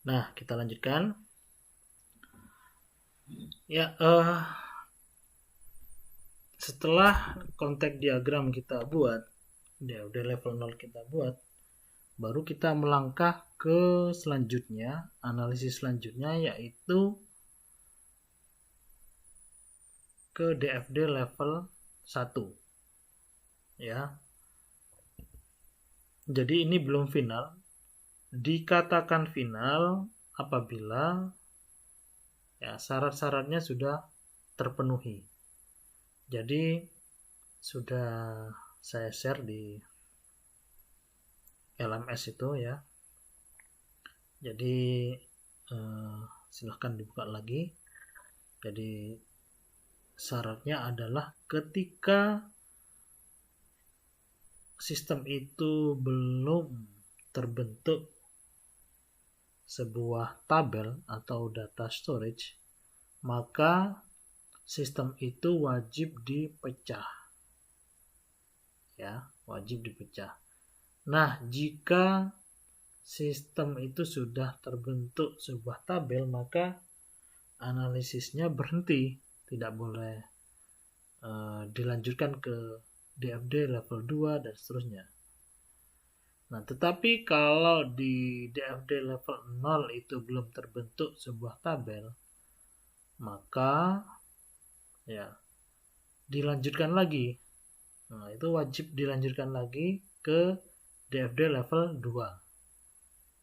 Nah, kita lanjutkan. Ya, setelah kontak diagram kita buat, ya udah level 0 kita buat, baru kita melangkah ke selanjutnya, analisis selanjutnya yaitu ke DFD level 1. Ya. Jadi ini belum final. Dikatakan final apabila ya syarat-syaratnya sudah terpenuhi. Jadi sudah saya share di LMS itu ya. Jadi silahkan dibuka lagi. Jadi syaratnya adalah ketika sistem itu belum terbentuk sebuah tabel atau data storage, maka sistem itu wajib dipecah. Ya, wajib dipecah. Nah, jika sistem itu sudah terbentuk sebuah tabel, maka analisisnya berhenti, tidak boleh dilanjutkan ke DFD level 2 dan seterusnya. Nah, tetapi kalau di DFD level 0 itu belum terbentuk sebuah tabel, maka ya dilanjutkan lagi. Nah, itu wajib dilanjutkan lagi ke DFD level 2.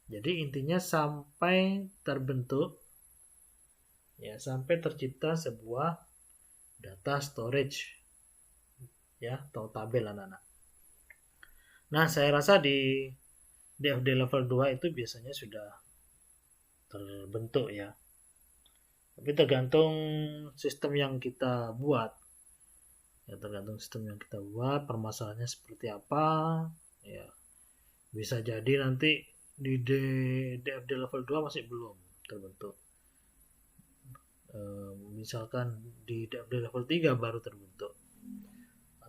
Jadi intinya sampai terbentuk ya, sampai tercipta sebuah data storage ya, atau tabel anak-anak. Nah, saya rasa di DFD level 2 itu biasanya sudah terbentuk ya. Tapi tergantung sistem yang kita buat. Ya, tergantung sistem yang kita buat, permasalahannya seperti apa. Ya, bisa jadi nanti di DFD level 2 masih belum terbentuk. Misalkan di DFD level 3 baru terbentuk.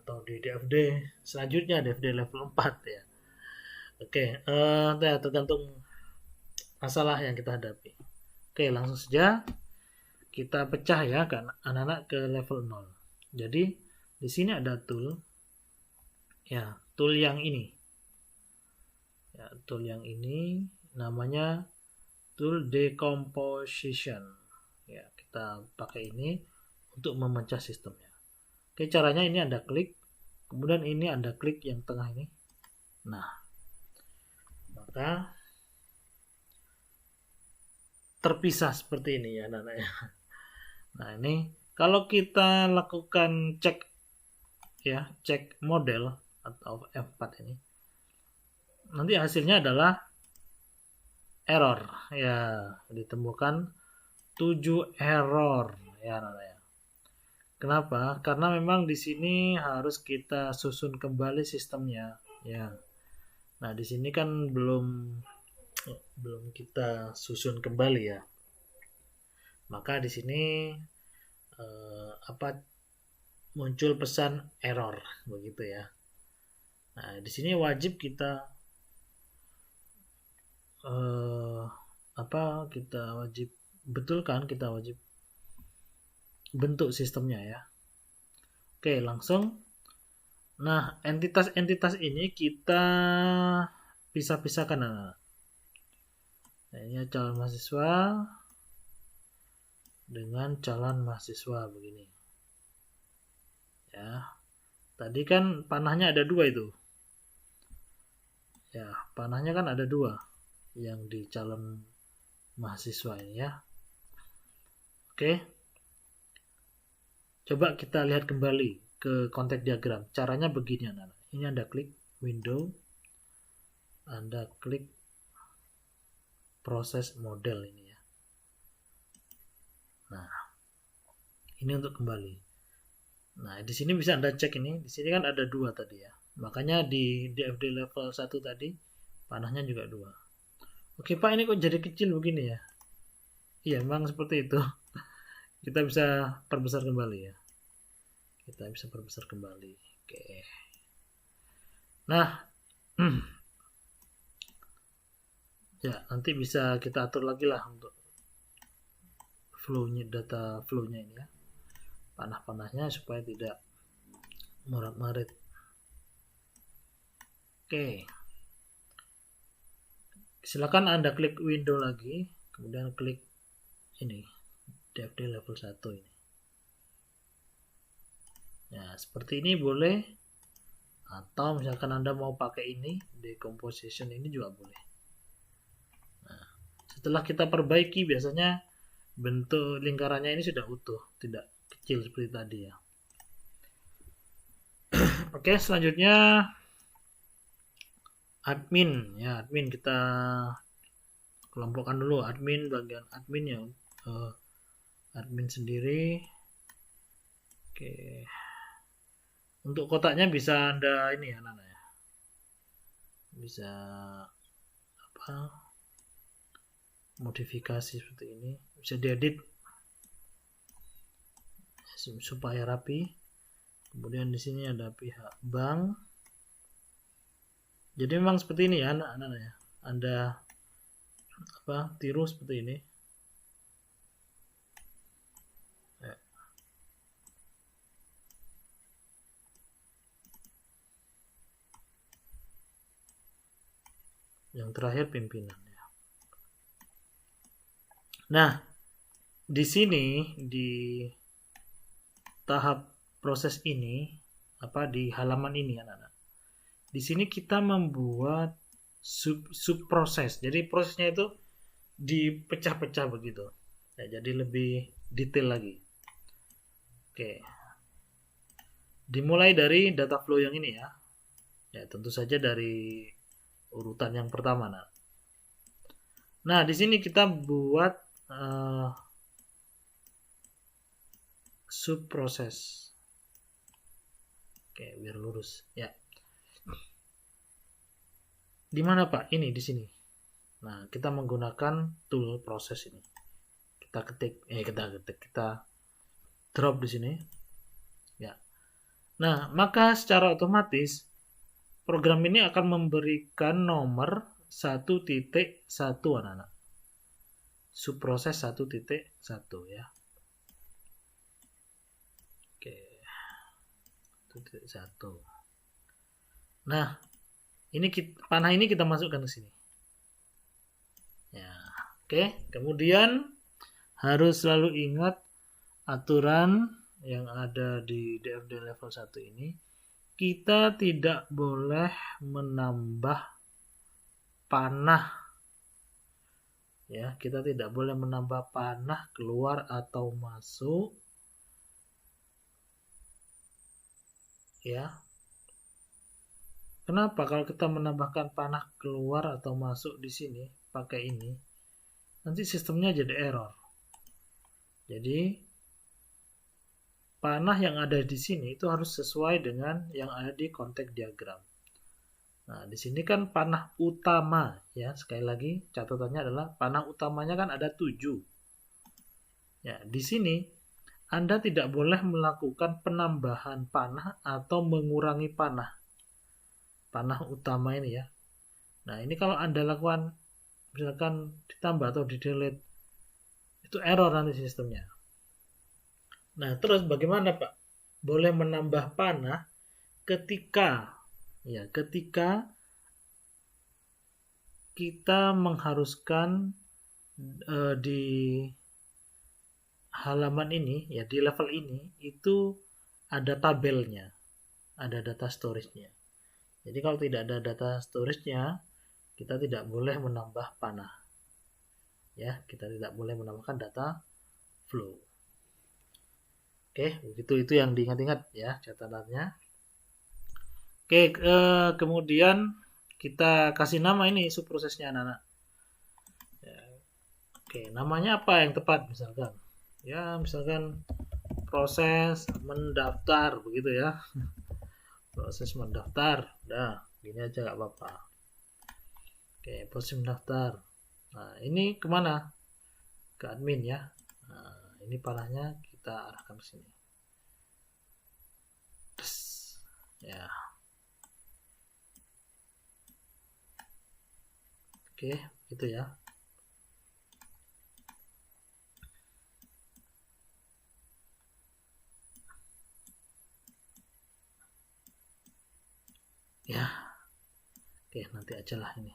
Atau di DFD selanjutnya, DFD level 4 ya. Oke, tergantung masalah yang kita hadapi. Oke, langsung saja kita pecah ya kan anak-anak ke level 0. Jadi di sini ada tool ya, tool yang ini. Ya, tool yang ini namanya tool decomposition. Ya, kita pakai ini untuk memecah sistemnya. Oke, caranya ini Anda klik, kemudian ini Anda klik yang tengah ini. Nah, maka terpisah seperti ini ya anak-anak ya. Nah, ini kalau kita lakukan cek ya, cek model atau F4 ini, nanti hasilnya adalah error ya, ditemukan 7 error ya anak-anak ya. Kenapa? Karena memang di sini harus kita susun kembali sistemnya ya. Nah, di sini kan belum kita susun kembali ya. Maka di sini muncul pesan error begitu ya. Nah, di sini wajib kita kita wajib betulkan, kita wajib bentuk sistemnya ya. Oke, langsung. Nah, entitas-entitas ini kita pisah-pisahkan. Nah, ini calon mahasiswa dengan calon mahasiswa begini. Ya, tadi kan panahnya ada 2 itu. Ya, panahnya kan ada 2 yang di calon mahasiswa ini ya. Oke. Coba kita lihat kembali ke konteks diagram. Caranya begini anak-anak. Ini Anda klik window, Anda klik proses model ini ya. Nah, ini untuk kembali. Nah, di sini bisa Anda cek ini. Di sini kan ada 2 tadi ya. Makanya di DFD level 1 tadi panahnya juga 2. Oke Pak, ini kok jadi kecil begini ya? Iya, memang seperti itu. Kita bisa perbesar kembali ya. Kita bisa perbesar kembali. Oke. Nah, Ya, nanti bisa kita atur lagi lah untuk flow-nya, data flow-nya ini ya. Panah-panahnya supaya tidak morat-marit. Oke. Silakan Anda klik window lagi, kemudian klik ini, DFD level 1 ini. Ya, seperti ini boleh. Atau misalkan Anda mau pakai ini, decomposition ini juga boleh. Nah, setelah kita perbaiki, biasanya bentuk lingkarannya ini sudah utuh, tidak kecil seperti tadi ya. Oke, selanjutnya admin ya, admin kita kelompokkan dulu. Admin, bagian admin ya, admin sendiri. Oke, untuk kotaknya bisa Anda ini ya, Nana ya, bisa apa, modifikasi seperti ini, bisa diedit supaya rapi. Kemudian di sini ada pihak bank. Jadi memang seperti ini ya, anak-anak ya. Anda apa, tiru seperti ini. Ya. Yang terakhir pimpinan ya. Nah, di sini di tahap proses ini, apa, di halaman ini anak-anak. Di sini kita membuat sub proses. Jadi prosesnya itu dipecah-pecah begitu. Ya, jadi lebih detail lagi. Oke. Dimulai dari data flow yang ini ya. Ya, tentu saja dari urutan yang pertama. Nah, di sini kita buat sub proses. Oke, biar lurus ya. Di mana Pak? Ini di sini. Nah, kita menggunakan tool proses ini. Kita ketik, kita drop di sini. Ya. Nah, maka secara otomatis program ini akan memberikan nomor 1.1 anak-anak. Subproses 1.1 ya. Oke. 1.1. Nah, ini panah ini kita masukkan ke sini. Ya, oke. Kemudian harus selalu ingat aturan yang ada di DFD level 1 ini. Kita tidak boleh menambah panah. Ya, kita tidak boleh menambah panah keluar atau masuk. Ya. Kenapa kalau kita menambahkan panah keluar atau masuk di sini pakai ini, nanti sistemnya jadi error. Jadi panah yang ada di sini itu harus sesuai dengan yang ada di kontek diagram. Nah, di sini kan panah utama ya, sekali lagi catatannya adalah panah utamanya kan ada 7. Ya, di sini Anda tidak boleh melakukan penambahan panah atau mengurangi panah utama ini ya. Nah, ini kalau Anda lakukan misalkan ditambah atau di delete, itu error nanti sistemnya. Nah, terus bagaimana Pak? Boleh menambah panah ketika kita mengharuskan di halaman ini ya, di level ini itu ada tabelnya, ada data storage-nya. Jadi kalau tidak ada data storage-nya, kita tidak boleh menambah panah. Ya, kita tidak boleh menambahkan data flow. Oke, begitu, itu yang diingat-ingat ya catatannya. Oke, kemudian kita kasih nama ini subprosesnya anak-anak. Ya, oke, namanya apa yang tepat misalkan? Ya, misalkan proses mendaftar begitu ya. Proses mendaftar. Udah, gini aja nggak apa-apa. Oke, proses mendaftar. Nah, ini kemana? Ke admin ya. Nah, ini panahnya kita arahkan ke sini. Ya. Oke, gitu ya. Ya, oke, nanti aja lah ini.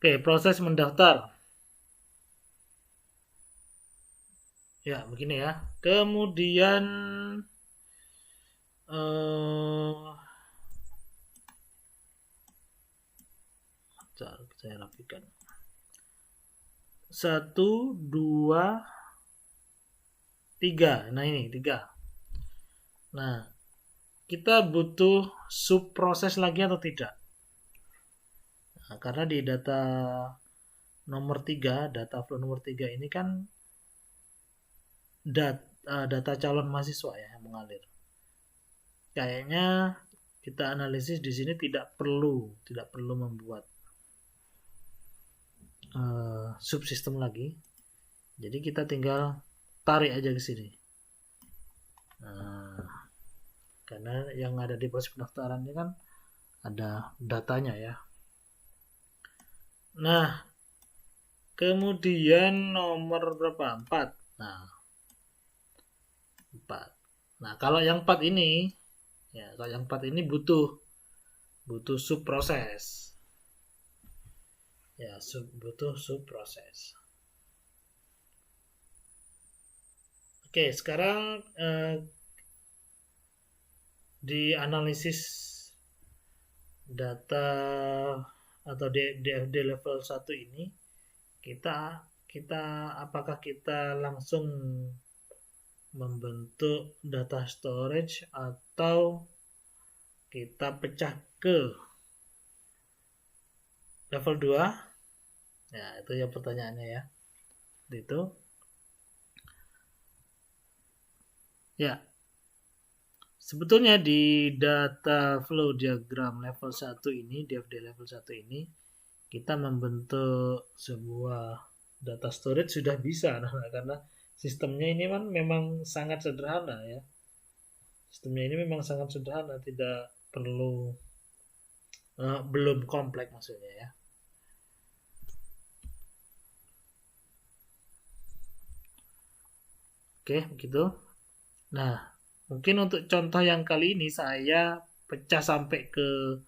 Oke, proses mendaftar. Ya, begini ya. Kemudian saya rapikan. 1, 2, 3. Nah, ini 3. Nah, kita butuh subproses lagi atau tidak? Nah, karena di data nomor 3, data flow nomor 3 ini kan data calon mahasiswa ya yang mengalir. Kayaknya kita analisis di sini tidak perlu membuat subsistem lagi. Jadi kita tinggal tarik aja ke sini. Nah, karena yang ada di proses pendaftaran ini kan ada datanya ya. Nah, kemudian nomor berapa? 4. Nah, 4. Nah, kalau yang 4 ini ya, kalau yang 4 ini butuh subproses. Ya, butuh subproses. Oke, sekarang di analisis data atau DFD level 1 ini kita apakah kita langsung membentuk data storage atau kita pecah ke level 2? Ya, itu ya pertanyaannya ya. Itu. Ya. Sebetulnya di data flow diagram level 1 ini, DFD level 1 ini, kita membentuk sebuah data storage sudah bisa. Nah, karena sistemnya ini kan memang sangat sederhana ya. Sistemnya ini memang sangat sederhana, tidak perlu belum kompleks maksudnya ya. Oke, begitu. Nah, mungkin untuk contoh yang kali ini saya pecah sampai ke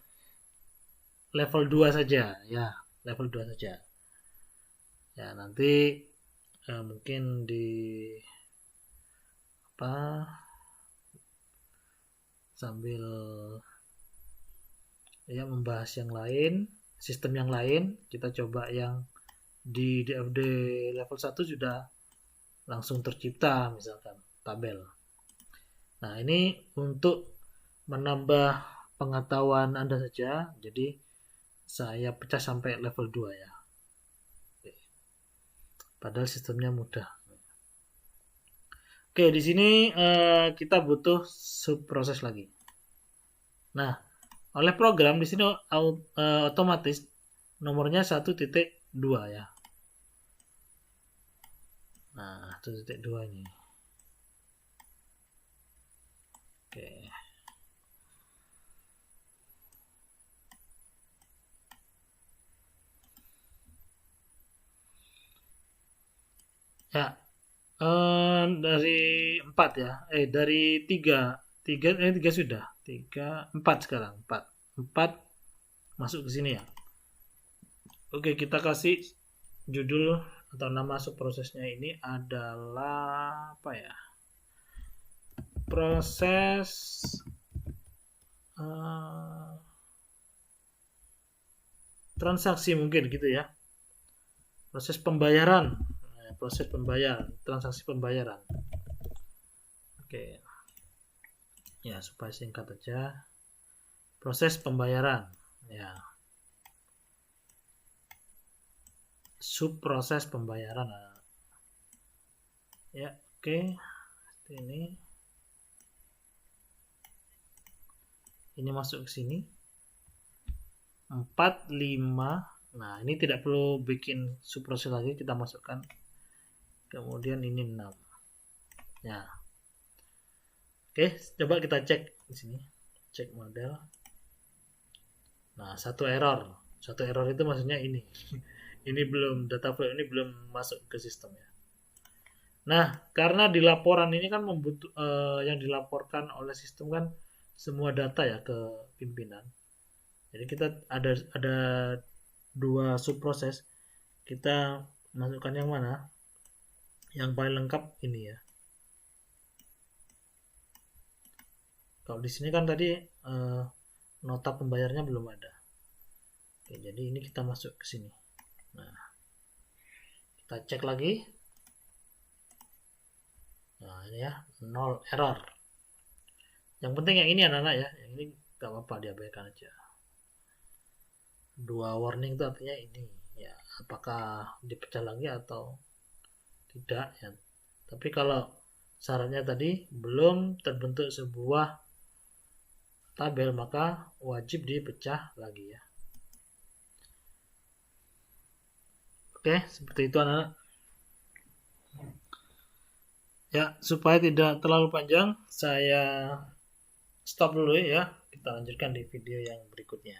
level 2 saja ya, level 2 saja. Ya, nanti mungkin di apa sambil ya membahas yang lain, sistem yang lain, kita coba yang di DFD level 1 sudah langsung tercipta misalkan tabel. Nah, ini untuk menambah pengetahuan Anda saja, jadi saya pecah sampai level 2 ya. Padahal sistemnya mudah. Oke, di sini kita butuh subproses lagi. Nah, oleh program di sini otomatis nomornya 1.2 ya. Nah, 1.2 ini. Oke. Ya, dari 4 ya. Dari 3. 3 sudah. 4 sekarang. 4 masuk ke sini ya. Oke, kita kasih judul atau nama subprosesnya ini adalah apa ya? Proses transaksi mungkin gitu ya. Proses pembayaran. Proses pembayaran, transaksi pembayaran. Oke. Ya, supaya singkat aja. Proses pembayaran. Ya. Subproses pembayaran. Ya, oke. Ini. Ini masuk ke sini. 4, 5. Nah, ini tidak perlu bikin subproses lagi, kita masukkan. Kemudian ini 6. Ya. Oke, coba kita cek di sini. Cek model. Nah, satu error. Satu error itu maksudnya ini. data flow ini belum masuk ke sistem ya. Nah, karena di laporan ini kan yang dilaporkan oleh sistem kan semua data ya ke pimpinan. Jadi kita ada dua subproses. Kita masukkan yang mana? Yang paling lengkap ini ya. Kalau di sini kan tadi nota pembayarnya belum ada. Oke, jadi ini kita masuk ke sini. Nah, kita cek lagi. Nah, ini ya, 0 error. Yang penting yang ini anak-anak ya. Yang ini gak apa-apa, diabaikan aja. 2 warning itu artinya ini. Ya, apakah dipecah lagi atau tidak ya. Tapi kalau syaratnya tadi belum terbentuk sebuah tabel, maka wajib dipecah lagi ya. Oke, seperti itu anak-anak. Ya, supaya tidak terlalu panjang, saya stop dulu ya. Kita lanjutkan di video yang berikutnya.